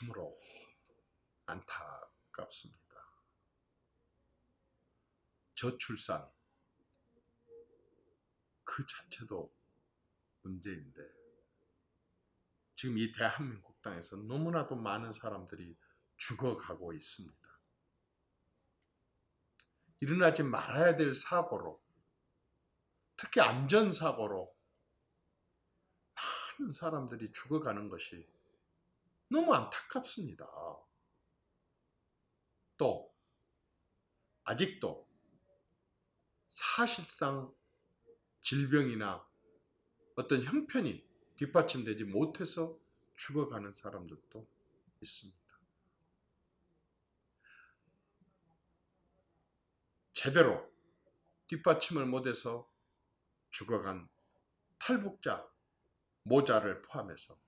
참으로 안타깝습니다. 저출산 그 자체도 문제인데 지금 이 대한민국 땅에서 너무나도 많은 사람들이 죽어가고 있습니다. 일어나지 말아야 될 사고로, 특히 안전사고로 많은 사람들이 죽어가는 것이 너무 안타깝습니다. 또 아직도 사실상 질병이나 어떤 형편이 뒷받침되지 못해서 죽어가는 사람들도 있습니다. 제대로 뒷받침을 못해서 죽어간 탈북자, 모자를 포함해서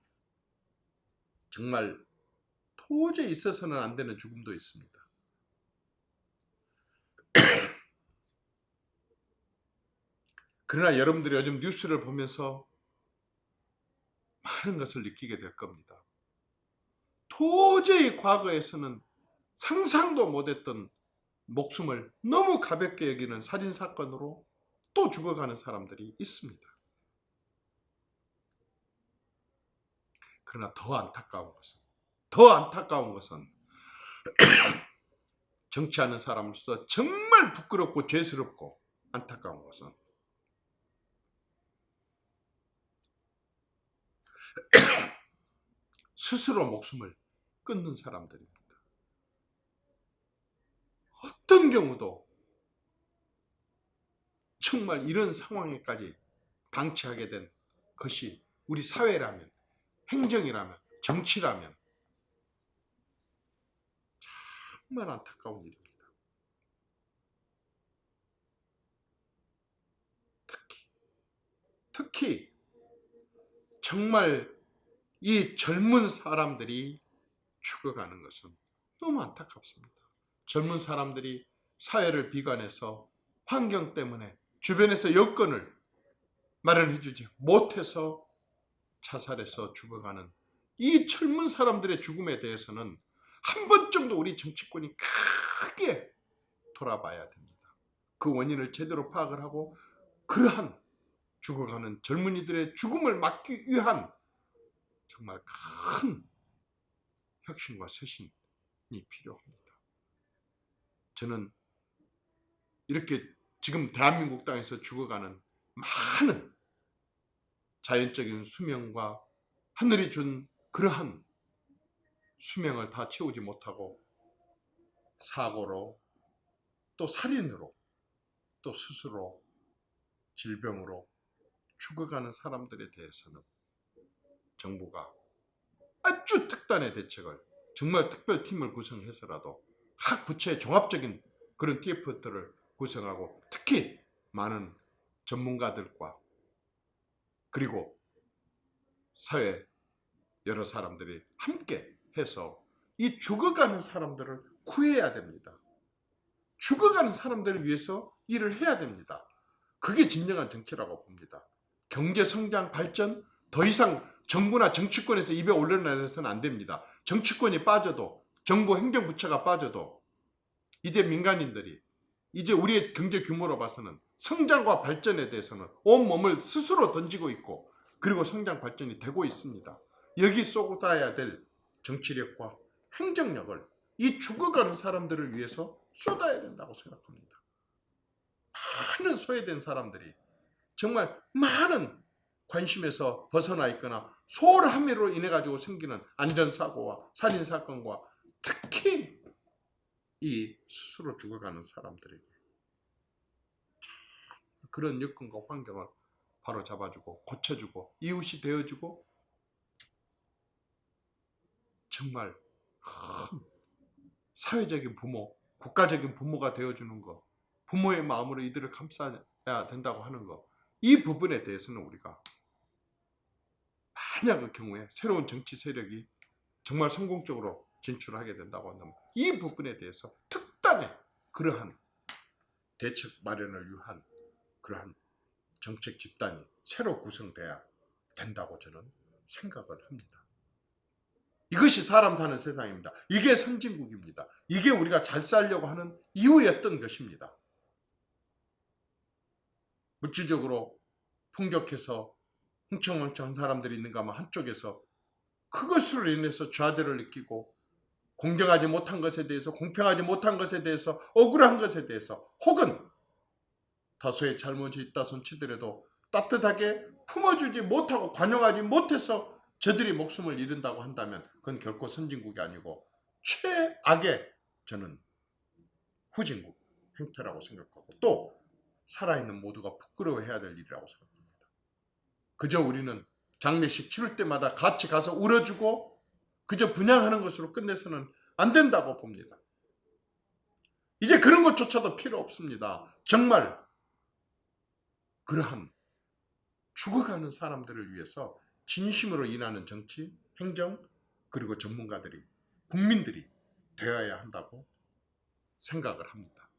정말 도저히 있어서는 안 되는 죽음도 있습니다. 그러나 여러분들이 요즘 뉴스를 보면서 많은 것을 느끼게 될 겁니다. 도저히 과거에서는 상상도 못했던 목숨을 너무 가볍게 여기는 살인사건으로 또 죽어가는 사람들이 있습니다. 그러나 더 안타까운 것은 정치하는 사람으로서 정말 부끄럽고 죄스럽고 안타까운 것은 스스로 목숨을 끊는 사람들입니다. 어떤 경우도 정말 이런 상황에까지 방치하게 된 것이 우리 사회라면, 행정이라면, 정치라면 정말 안타까운 일입니다. 특히 정말 이 젊은 사람들이 죽어가는 것은 너무 안타깝습니다. 젊은 사람들이 사회를 비관해서 환경 때문에 주변에서 여건을 마련해주지 못해서 자살해서 죽어가는 이 젊은 사람들의 죽음에 대해서는 한 번 정도 우리 정치권이 크게 돌아봐야 됩니다. 그 원인을 제대로 파악을 하고 그러한 죽어가는 젊은이들의 죽음을 막기 위한 정말 큰 혁신과 쇄신이 필요합니다. 저는 이렇게 지금 대한민국 땅에서 죽어가는 많은 자연적인 수명과 하늘이 준 그러한 수명을 다 채우지 못하고 사고로 또 살인으로 또 스스로 질병으로 죽어가는 사람들에 대해서는 정부가 아주 특단의 대책을 정말 특별팀을 구성해서라도 각 부처의 종합적인 그런 TF들을 구성하고 특히 많은 전문가들과 그리고 사회 여러 사람들이 함께 해서 이 죽어가는 사람들을 구해야 됩니다. 죽어가는 사람들을 위해서 일을 해야 됩니다. 그게 진정한 정치라고 봅니다. 경제 성장 발전 더 이상 정부나 정치권에서 입에 올려내서는 안 됩니다. 정치권이 빠져도 정부 행정부처가 빠져도 이제 민간인들이 이제 우리의 경제 규모로 봐서는 성장과 발전에 대해서는 온몸을 스스로 던지고 있고 그리고 성장 발전이 되고 있습니다. 여기 쏟아야 될 정치력과 행정력을 이 죽어가는 사람들을 위해서 쏟아야 된다고 생각합니다. 많은 소외된 사람들이 정말 많은 관심에서 벗어나 있거나 소홀함으로 인해 가지고 생기는 안전사고와 살인사건과 특히 이 스스로 죽어가는 사람들에게 그런 여건과 환경을 바로 잡아주고 고쳐주고 이웃이 되어주고 정말 큰 사회적인 부모, 국가적인 부모가 되어주는 것, 부모의 마음으로 이들을 감싸야 된다고 하는 것, 이 부분에 대해서는 우리가 만약의 경우에 새로운 정치 세력이 정말 성공적으로 진출하게 된다고 한다면 이 부분에 대해서 특단의 그러한 대책 마련을 위한 그러한 정책 집단이 새로 구성돼야 된다고 저는 생각을 합니다. 이것이 사람 사는 세상입니다. 이게 선진국입니다. 이게 우리가 잘 살려고 하는 이유였던 것입니다. 물질적으로 풍족해서 흥청망청한 사람들이 있는가 하면 한쪽에서 그것으로 인해서 좌절을 느끼고 공정하지 못한 것에 대해서, 공평하지 못한 것에 대해서, 억울한 것에 대해서, 혹은 다소의 잘못이 있다 손치더라도 따뜻하게 품어주지 못하고 관용하지 못해서 저들이 목숨을 잃는다고 한다면 그건 결코 선진국이 아니고 최악의 저는 후진국 행태라고 생각하고, 또 살아있는 모두가 부끄러워해야 될 일이라고 생각합니다. 그저 우리는 장례식 치를 때마다 같이 가서 울어주고 그저 분양하는 것으로 끝내서는 안 된다고 봅니다. 이제 그런 것조차도 필요 없습니다. 정말 그러한 죽어가는 사람들을 위해서 진심으로 일하는 정치, 행정, 그리고 전문가들이, 국민들이 되어야 한다고 생각을 합니다.